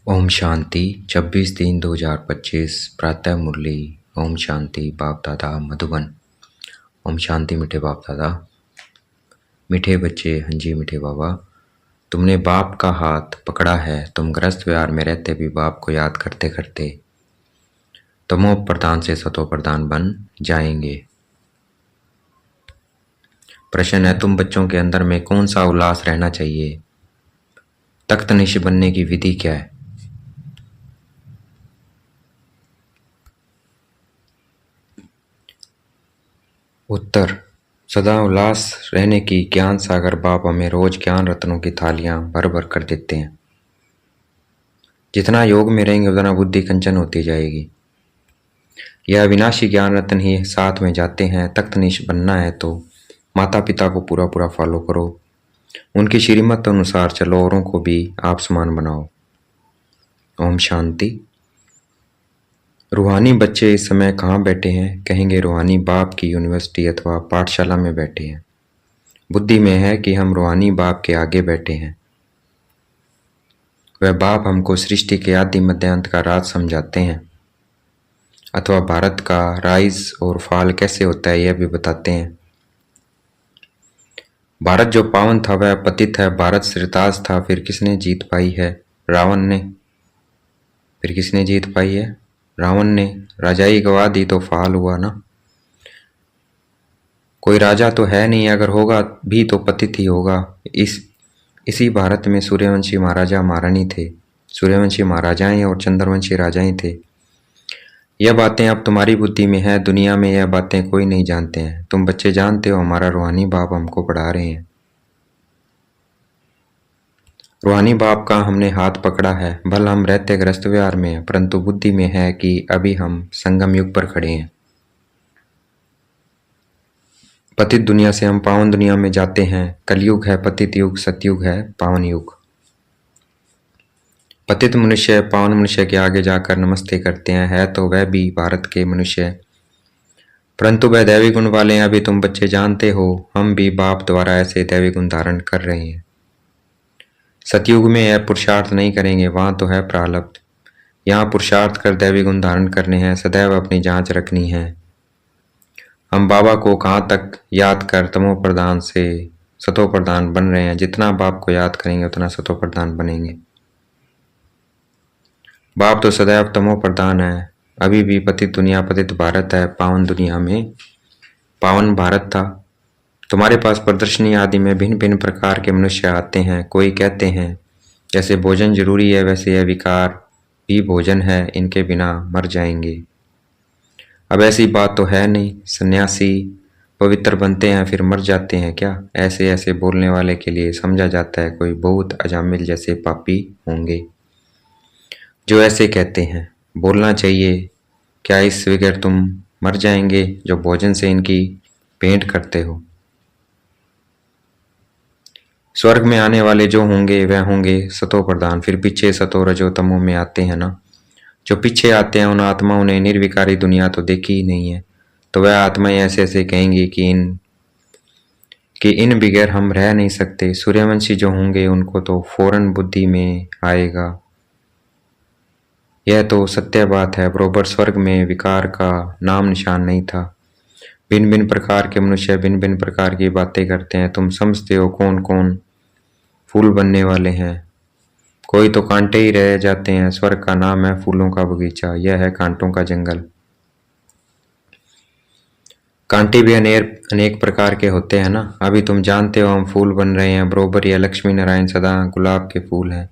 ओम शांति 26/3/2025 प्रातः मुरली। ओम शांति बाप दादा मधुबन। ओम शांति मीठे बाप दादा। मीठे बच्चे, हाँ जी मीठे बाबा, तुमने बाप का हाथ पकड़ा है। तुम ग्रस्त व्यवहार में रहते भी बाप को याद करते करते तमो प्रधान से सतो प्रधान बन जाएंगे। प्रश्न है, तुम बच्चों के अंदर में कौन सा उल्लास रहना चाहिए? तख्तनिश बनने की विधि क्या है? उत्तर, सदा उल्लास रहने की ज्ञान सागर बाप हमें रोज ज्ञान रत्नों की थालियां भर भर कर देते हैं। जितना योग में रहेंगे उतना बुद्धि कंचन होती जाएगी। यह अविनाशी ज्ञान रत्न ही साथ में जाते हैं। तख्तनिश बनना है तो माता पिता को पूरा पूरा फॉलो करो, उनकी श्रीमत अनुसार चलो, औरों को भी आप समान बनाओ। ओम शांति। रूहानी बच्चे इस समय कहाँ बैठे हैं? कहेंगे रूहानी बाप की यूनिवर्सिटी अथवा पाठशाला में बैठे हैं। बुद्धि में है कि हम रूहानी बाप के आगे बैठे हैं। वह बाप हमको सृष्टि के आदि मध्यांत का राज समझाते हैं, अथवा भारत का राइज और फाल कैसे होता है यह भी बताते हैं। भारत जो पावन था वह पतित है। भारत सिरताज था, फिर किसने जीत पाई है? रावण ने। फिर किसने जीत पाई है? रावण ने। राजाई गवा दी तो फाल हुआ ना। कोई राजा तो है नहीं, अगर होगा भी तो पतित ही होगा। इसी भारत में सूर्यवंशी महाराजा महारानी थे। सूर्यवंशी महाराजाएं और चंद्रवंशी राजाएं थे। यह बातें अब तुम्हारी बुद्धि में है, दुनिया में यह बातें कोई नहीं जानते हैं। तुम बच्चे जानते हो, हमारा रूहानी बाप हमको पढ़ा रहे हैं। रूहानी बाप का हमने हाथ पकड़ा है। भल हम रहते ग्रस्त व्यवहार में हैं, परंतु बुद्धि में है कि अभी हम संगम युग पर खड़े हैं। पतित दुनिया से हम पावन दुनिया में जाते हैं। कलयुग है पतित युग, सतयुग है पावन युग। पतित मनुष्य पावन मनुष्य के आगे जाकर नमस्ते करते हैं। है तो वह भी भारत के मनुष्य, परंतु वह दैवी गुण वाले हैं। अभी तुम बच्चे जानते हो, हम भी बाप द्वारा ऐसे दैवी गुण धारण कर रहे हैं। सतयुग में यह पुरुषार्थ नहीं करेंगे, वहां तो है प्रारब्ध। यहाँ पुरुषार्थ कर दैवी गुण धारण करने हैं, सदैव अपनी जांच रखनी है। हम बाबा को कहाँ तक याद कर तमो प्रधान से सतो प्रधान बन रहे हैं। जितना बाप को याद करेंगे उतना सतो प्रधान बनेंगे। बाप तो सदैव तमो प्रधान है। अभी भी पतित दुनिया पतित भारत है। पावन दुनिया में पावन भारत था। तुम्हारे पास प्रदर्शनी आदि में भिन्न भिन्न प्रकार के मनुष्य आते हैं। कोई कहते हैं जैसे भोजन जरूरी है वैसे यह विकार भी भोजन है, इनके बिना मर जाएंगे। अब ऐसी बात तो है नहीं। सन्यासी पवित्र बनते हैं फिर मर जाते हैं क्या? ऐसे ऐसे बोलने वाले के लिए समझा जाता है कोई बहुत अजामिल जैसे पापी होंगे जो ऐसे कहते हैं। बोलना चाहिए, क्या इस बगैर तुम मर जाएंगे जो भोजन से इनकी भेंट करते हो? स्वर्ग में आने वाले जो होंगे वह होंगे सतो प्रधान। फिर पीछे सतो रजो तमो में आते हैं ना। जो पीछे आते हैं उन आत्माओं ने निर्विकारी दुनिया तो देखी ही नहीं है, तो वह आत्माएं ऐसे ऐसे कहेंगी कि इन बगैर हम रह नहीं सकते। सूर्यवंशी जो होंगे उनको तो फौरन बुद्धि में आएगा। यह तो सत्य बात है। बरोबर स्वर्ग में विकार का नाम निशान नहीं था। भिन्न भिन्न प्रकार के मनुष्य भिन्न भिन्न प्रकार की बातें करते हैं। तुम समझते हो कौन कौन फूल बनने वाले हैं? कोई तो कांटे ही रह जाते हैं। स्वर्ग का नाम है फूलों का बगीचा, यह है कांटों का जंगल। कांटे भी अनेक प्रकार के होते हैं ना। अभी तुम जानते हो हम फूल बन रहे हैं। बरोबर यह लक्ष्मी नारायण सदा गुलाब के फूल हैं।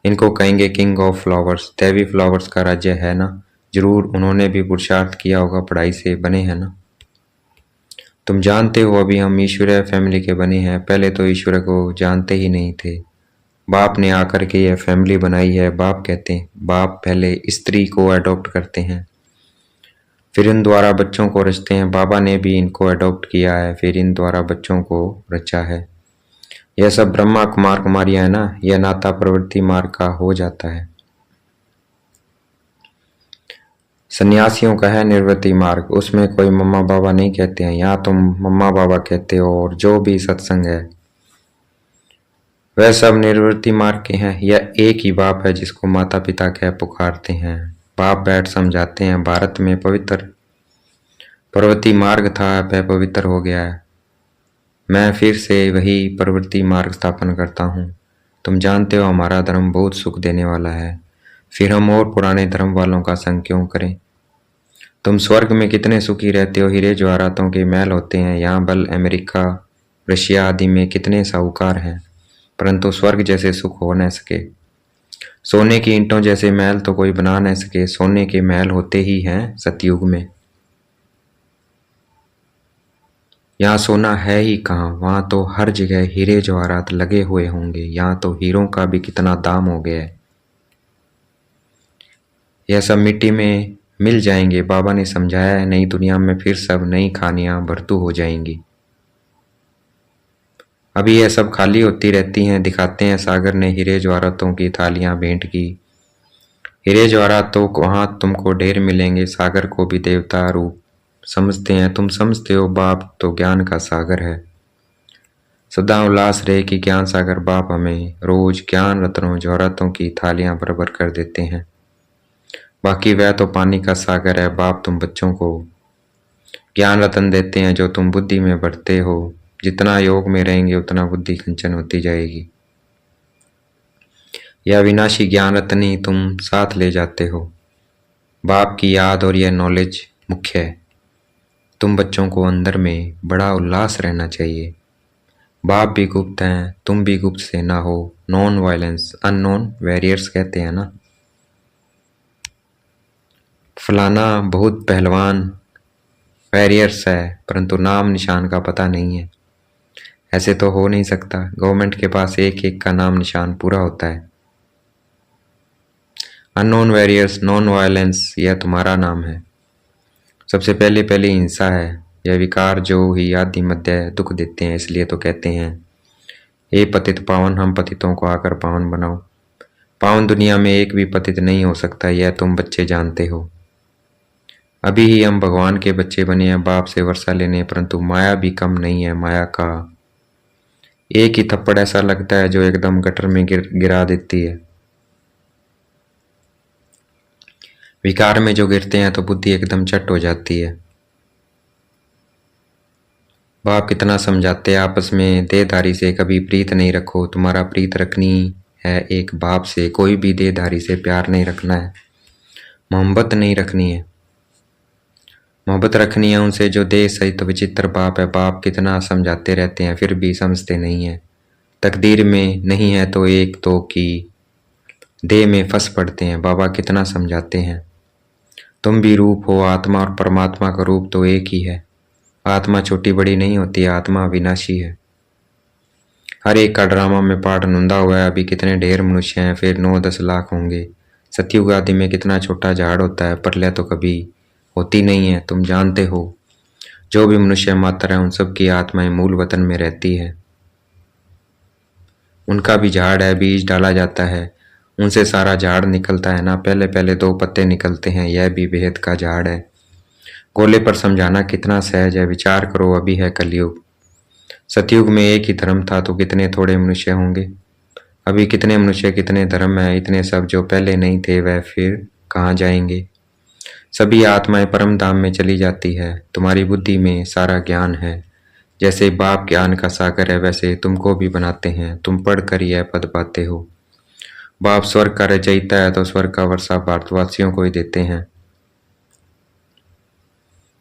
इनको कहेंगे किंग ऑफ फ्लावर्स। दैवी फ्लावर्स का राज्य है ना। जरूर उन्होंने भी पुरुषार्थ किया होगा, पढ़ाई से बने हैं ना। तुम जानते हो अभी हम ईश्वरीय फैमिली के बने हैं। पहले तो ईश्वर को जानते ही नहीं थे। बाप ने आकर के यह फैमिली बनाई है। बाप कहते हैं, बाप पहले स्त्री को अडॉप्ट करते हैं, फिर इन द्वारा बच्चों को रचते हैं। बाबा ने भी इनको अडॉप्ट किया है, फिर इन द्वारा बच्चों को रचा है। यह सब ब्रह्मा कुमार कुमारियां है ना। यह नाता प्रवृत्ति मार्ग का हो जाता है। सन्यासियों का है निवृत्ति मार्ग, उसमें कोई मम्मा बाबा नहीं कहते हैं। यहाँ तुम मम्मा बाबा कहते हो। और जो भी सत्संग है वह सब निर्वृत्ति मार्ग के हैं। यह एक ही बाप है जिसको माता पिता कह पुकारते हैं। बाप बैठ समझाते हैं, भारत में पवित्र प्रवृत्ति मार्ग था, वह पवित्र हो गया है। मैं फिर से वही प्रवृत्ति मार्ग स्थापन करता हूँ। तुम जानते हो हमारा धर्म बहुत सुख देने वाला है, फिर हम और पुराने धर्म वालों का संग क्यों करें। तुम स्वर्ग में कितने सुखी रहते हो, हीरे जवाहरातों के महल होते हैं। यहाँ बल अमेरिका, रशिया आदि में कितने साहूकार हैं, परंतु स्वर्ग जैसे सुख हो न सके। सोने की ईंटों जैसे महल तो कोई बना न सके। सोने के महल होते ही हैं सतयुग में। यहाँ सोना है ही कहाँ, वहाँ तो हर जगह हीरे जवाहरात लगे हुए होंगे। यहाँ तो हीरों का भी कितना दाम हो गया है। यह सब मिट्टी में मिल जाएंगे। बाबा ने समझाया है, नई दुनिया में फिर सब नई खानियां भरतू हो जाएंगी। अभी यह सब खाली होती रहती हैं। दिखाते हैं सागर ने हीरे जवाहरातों की थालियां भेंट की। हीरे जवाहरात तो वहां तुमको ढेर मिलेंगे। सागर को भी देवता रूप समझते हैं। तुम समझते हो बाप तो ज्ञान का सागर है। सदा उल्लास रहे कि ज्ञान सागर बाप हमें रोज ज्ञान रत्नों जवाहरातों की थालियां बराबर कर देते हैं। बाकी वह तो पानी का सागर है। बाप तुम बच्चों को ज्ञान रतन देते हैं जो तुम बुद्धि में बढ़ते हो। जितना योग में रहेंगे उतना बुद्धि कंचन होती जाएगी। यह विनाशी ज्ञान रतन ही तुम साथ ले जाते हो। बाप की याद और यह नॉलेज मुख्य है। तुम बच्चों को अंदर में बड़ा उल्लास रहना चाहिए। बाप भी गुप्त हैं, तुम भी गुप्त से ना हो। नॉन वायलेंस अननोन वॉरियर्स कहते हैं ना। फलाना बहुत पहलवान वॉरियर्स है, परंतु नाम निशान का पता नहीं है। ऐसे तो हो नहीं सकता। गवर्नमेंट के पास एक एक का नाम निशान पूरा होता है। अननोन वॉरियर्स, नॉन वायलेंस, यह तुम्हारा नाम है। सबसे पहले पहले हिंसा है। यह विकार जो ही आदि मध्य दुख देते हैं। इसलिए तो कहते हैं, हे पतित पावन, हम पतितों को आकर पावन बनाओ। पावन दुनिया में एक भी पतित नहीं हो सकता, यह तुम बच्चे जानते हो। अभी ही हम भगवान के बच्चे बने हैं, बाप से वर्षा लेने, परंतु माया भी कम नहीं है। माया का एक ही थप्पड़ ऐसा लगता है जो एकदम गटर में गिरा देती है। विकार में जो गिरते हैं तो बुद्धि एकदम चट हो जाती है। बाप कितना समझाते हैं, आपस में देहधारी से कभी प्रीत नहीं रखो। तुम्हारा प्रीत रखनी है एक बाप से। कोई भी देहधारी से प्यार नहीं रखना है, मोहब्बत नहीं रखनी है। मोहब्बत रखनी है उनसे जो देह सहित विचित्र बाप है। बाप कितना समझाते रहते हैं फिर भी समझते नहीं है। तकदीर में नहीं है तो एक तो की देह में फंस पड़ते हैं। बाबा कितना समझाते हैं, तुम भी रूप हो। आत्मा और परमात्मा का रूप तो एक ही है। आत्मा छोटी बड़ी नहीं होती, आत्मा विनाशी है। हर एक का ड्रामा में पार्ट नुंदा हुआ है। अभी कितने ढेर मनुष्य हैं, फिर 9-10 लाख होंगे। सतयुग आदि में कितना छोटा झाड़ होता है। प्रलय तो कभी होती नहीं है, तुम जानते हो। जो भी मनुष्य मात्र है उन सब की आत्माएं मूल वतन में रहती है। उनका भी झाड़ है, बीज डाला जाता है, उनसे सारा झाड़ निकलता है ना। पहले पहले 2 पत्ते निकलते हैं, यह भी बेहद का झाड़ है। गोले पर समझाना कितना सहज है। विचार करो, अभी है कलयुग। सतयुग में एक ही धर्म था तो कितने थोड़े मनुष्य होंगे। अभी कितने मनुष्य, कितने धर्म हैं। इतने सब जो पहले नहीं थे वह फिर कहाँ जाएंगे। सभी आत्माएं परम धाम में चली जाती है। तुम्हारी बुद्धि में सारा ज्ञान है। जैसे बाप ज्ञान का सागर है वैसे तुमको भी बनाते हैं। तुम पढ़कर यह पद पाते हो। बाप स्वर्ग का रचयिता है तो स्वर्ग का वर्षा भारतवासियों को ही देते हैं,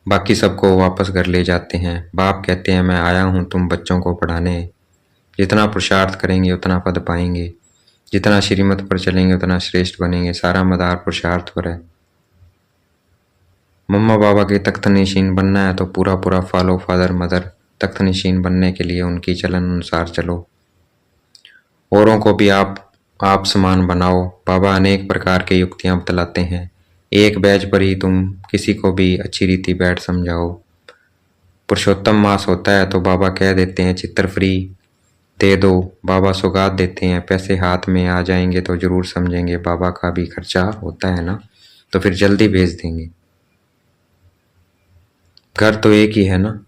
बाकी सबको वापस घर ले जाते हैं। बाप कहते हैं, मैं आया हूँ तुम बच्चों को पढ़ाने। जितना पुरुषार्थ करेंगे उतना पद पाएंगे। जितना श्रीमत पर चलेंगे उतना श्रेष्ठ बनेंगे। सारा मदार पुरुषार्थ पर है। मम्मा बाबा के तख्त नशीन बनना है तो पूरा पूरा फॉलो फादर मदर। तख्त नशीन बनने के लिए उनकी चलन अनुसार चलो। औरों को भी आप समान बनाओ। बाबा अनेक प्रकार के युक्तियां बतलाते हैं। एक बैच पर ही तुम किसी को भी अच्छी रीति बैठ समझाओ। पुरुषोत्तम मास होता है तो बाबा कह देते हैं चित्र फ्री दे दो। बाबा सौगात देते हैं, पैसे हाथ में आ जाएंगे तो जरूर समझेंगे। बाबा का भी खर्चा होता है ना, तो फिर जल्दी भेज देंगे। घर तो एक ही है ना।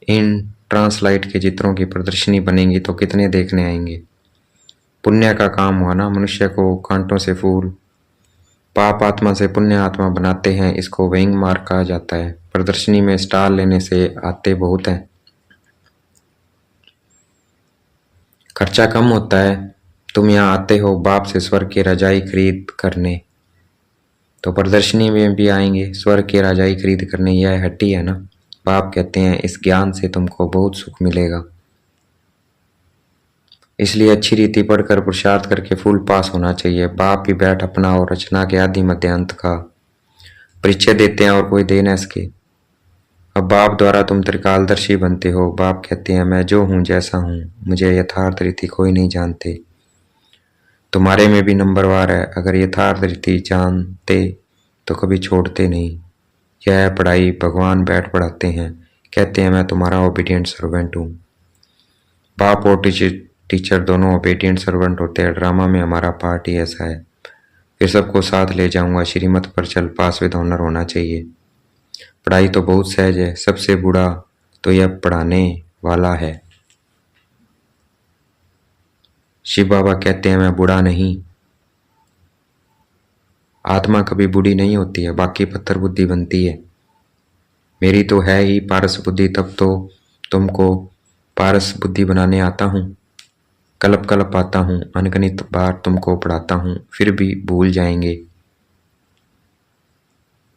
इन ट्रांसलाइट के चित्रों की प्रदर्शनी बनेगी तो कितने देखने आएंगे। पुण्य का काम हुआ ना, मनुष्य को कांटों से फूल, पाप आत्मा से पुण्य आत्मा बनाते हैं, इसको वेइंग मार्क कहा जाता है। प्रदर्शनी में स्टॉल लेने से आते बहुत हैं, खर्चा कम होता है। तुम यहाँ आते हो बाप से स्वर्ग की रजाई खरीद करने, तो प्रदर्शनी में भी आएंगे स्वर्ग की रजाई खरीद करने। यह हट्टी है ना। बाप कहते हैं इस ज्ञान से तुमको बहुत सुख मिलेगा, इसलिए अच्छी रीति पढ़कर पुरुषार्थ करके फुल पास होना चाहिए। बाप भी बैठ अपना और रचना के आदि मध्य अंत का परिचय देते हैं और कोई दे न सके। अब बाप द्वारा तुम त्रिकालदर्शी बनते हो। बाप कहते हैं मैं जो हूँ जैसा हूँ, मुझे यथार्थ रीति कोई नहीं जानते। तुम्हारे में भी नंबरवार है, अगर यथार्थ रीति जानते तो कभी छोड़ते नहीं। यह पढ़ाई भगवान बैठ पढ़ाते हैं, कहते हैं मैं तुम्हारा ओबीडियंट सर्वेंट हूँ। बाप और टीचर दोनों ओबीडियंट सर्वेंट होते हैं। ड्रामा में हमारा पार्ट ही ऐसा है। फिर सबको साथ ले जाऊंगा, श्रीमत पर चल, पास विद ऑनर होना चाहिए। पढ़ाई तो बहुत सहज है, सबसे बूढ़ा तो यह पढ़ाने वाला है। शिव बाबा कहते हैं मैं बूढ़ा नहीं, आत्मा कभी बूढ़ी नहीं होती है, बाकी पत्थर बुद्धि बनती है। मेरी तो है ही पारस बुद्धि, तब तो तुमको पारस बुद्धि बनाने आता हूँ। कलप कलप आता हूँ, अनगिनत बार तुमको पढ़ाता हूँ, फिर भी भूल जाएंगे।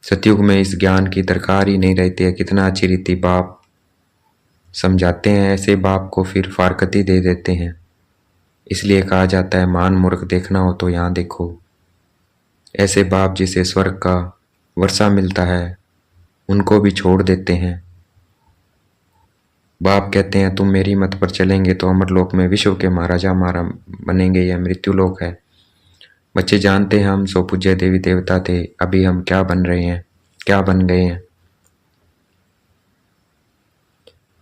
सतयुग में इस ज्ञान की दरकार ही नहीं रहती है। कितना अच्छी रीति बाप समझाते हैं, ऐसे बाप को फिर फारकती दे देते हैं। इसलिए कहा जाता है मान मूर्ख, देखना हो तो यहाँ देखो। ऐसे बाप जिसे स्वर्ग का वर्षा मिलता है उनको भी छोड़ देते हैं। बाप कहते हैं तुम मेरी मत पर चलेंगे तो अमरलोक में विश्व के महाराजा महारा बनेंगे। यह मृत्यु लोक है। बच्चे जानते हैं हम सो पूज्य देवी देवता थे, अभी हम क्या बन रहे हैं, क्या बन गए हैं,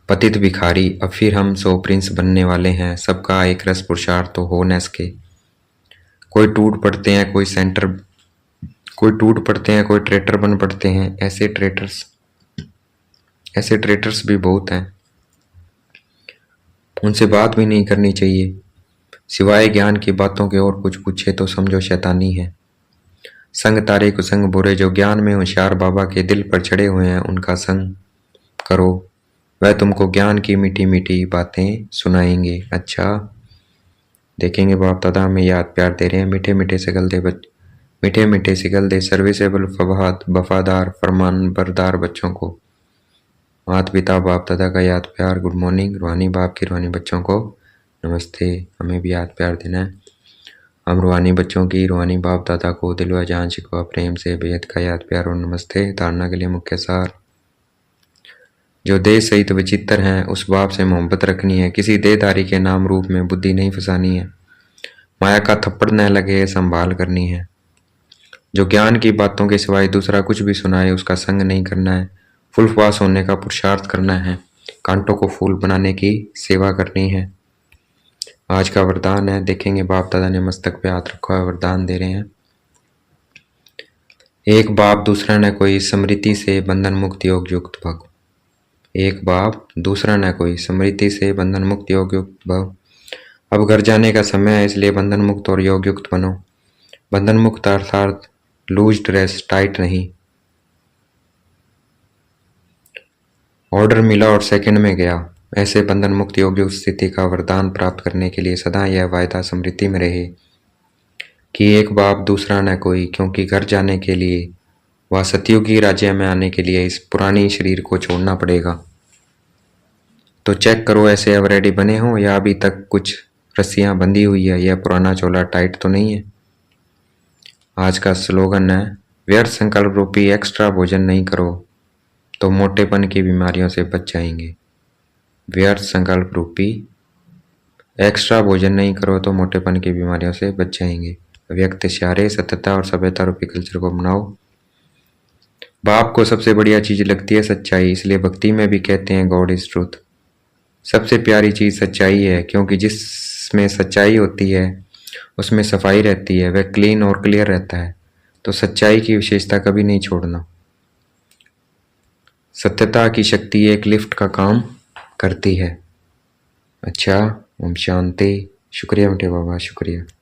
पतित भिखारी। अब फिर हम सो प्रिंस बनने वाले हैं। सबका एक रस पुरुषार्थ तो हो न सके। कोई टूट पड़ते हैं, कोई टूट पड़ते हैं, कोई ट्रेटर बन पड़ते हैं। ऐसे ट्रेटर्स भी बहुत हैं, उनसे बात भी नहीं करनी चाहिए। सिवाय ज्ञान की बातों के और कुछ पूछे तो समझो शैतानी है। संग तारे को संग बुरे, जो ज्ञान में होशियार बाबा के दिल पर चढ़े हुए हैं उनका संग करो, वह तुमको ज्ञान की मीठी मीठी बातें सुनाएंगे। अच्छा देखेंगे बाप दादा हमें याद प्यार दे रहे हैं। मीठे मीठे सिगल दे सर्विसेबल वफादार फरमान बरदार बच्चों को। माता पिता बाप दादा का याद प्यार, गुड मॉर्निंग। रूहानी बाप की रूहानी बच्चों को नमस्ते। हमें भी याद प्यार देना है। हम रूहानी बच्चों की रूहानी बाप दादा को दिल व जान शिकवा प्रेम से बेहद का याद प्यार और नमस्ते। धारणा के लिए मुख्य सार, जो देश सहित विचित्र हैं उस बाप से मोहब्बत रखनी है। किसी देहधारी के नाम रूप में बुद्धि नहीं फंसानी है। माया का थप्पड़ न लगे संभाल करनी है। जो ज्ञान की बातों के सिवाय दूसरा कुछ भी सुनाए उसका संग नहीं करना है। फुल पास होने का पुरुषार्थ करना है। कांटों को फूल बनाने की सेवा करनी है। आज का वरदान है, देखेंगे बाप दादा ने मस्तक पे हाथ रखा है, वरदान दे रहे हैं। एक बाप दूसरा न कोई, स्मृति से बंधन मुक्त योग युक्त भव। एक बाप दूसरा न कोई, स्मृति से बंधन मुक्त योग युक्त भव। अब घर जाने का समय है, इसलिए बंधन मुक्त और योग युक्त बनो। बंधन मुक्त अर्थात लूज ड्रेस, टाइट नहीं। ऑर्डर मिला और सेकंड में गया, ऐसे बंधन मुक्त योग युक्त स्थिति का वरदान प्राप्त करने के लिए सदा यह वायदा स्मृति में रहे कि एक बाप दूसरा न कोई, क्योंकि घर जाने के लिए व सतयुगी राज्य में आने के लिए इस पुरानी शरीर को छोड़ना पड़ेगा। तो चेक करो ऐसे अब रेडी बने हो या अभी तक कुछ रस्सियां बंधी हुई है। यह पुराना चोला टाइट तो नहीं है। आज का स्लोगन है, व्यर्थ संकल्प रूपी एक्स्ट्रा भोजन नहीं करो तो मोटेपन की बीमारियों से बच जाएंगे। व्यर्थ संकल्प रूपी एक्स्ट्रा भोजन नहीं करो तो मोटेपन की बीमारियों से बच जाएंगे। व्यक्त इशारे, सत्यता और सभ्यता रूपी कल्चर को बनाओ। बाप को सबसे बढ़िया चीज लगती है सच्चाई, इसलिए भक्ति में भी कहते हैं गॉड इज ट्रूथ। सबसे प्यारी चीज सच्चाई है, क्योंकि जिसमें सच्चाई होती है उसमें सफाई रहती है, वह क्लीन और क्लियर रहता है। तो सच्चाई की विशेषता कभी नहीं छोड़ना। सत्यता की शक्ति एक लिफ्ट का काम करती है। अच्छा, ओम शांति। शुक्रिया मीठे बाबा, शुक्रिया।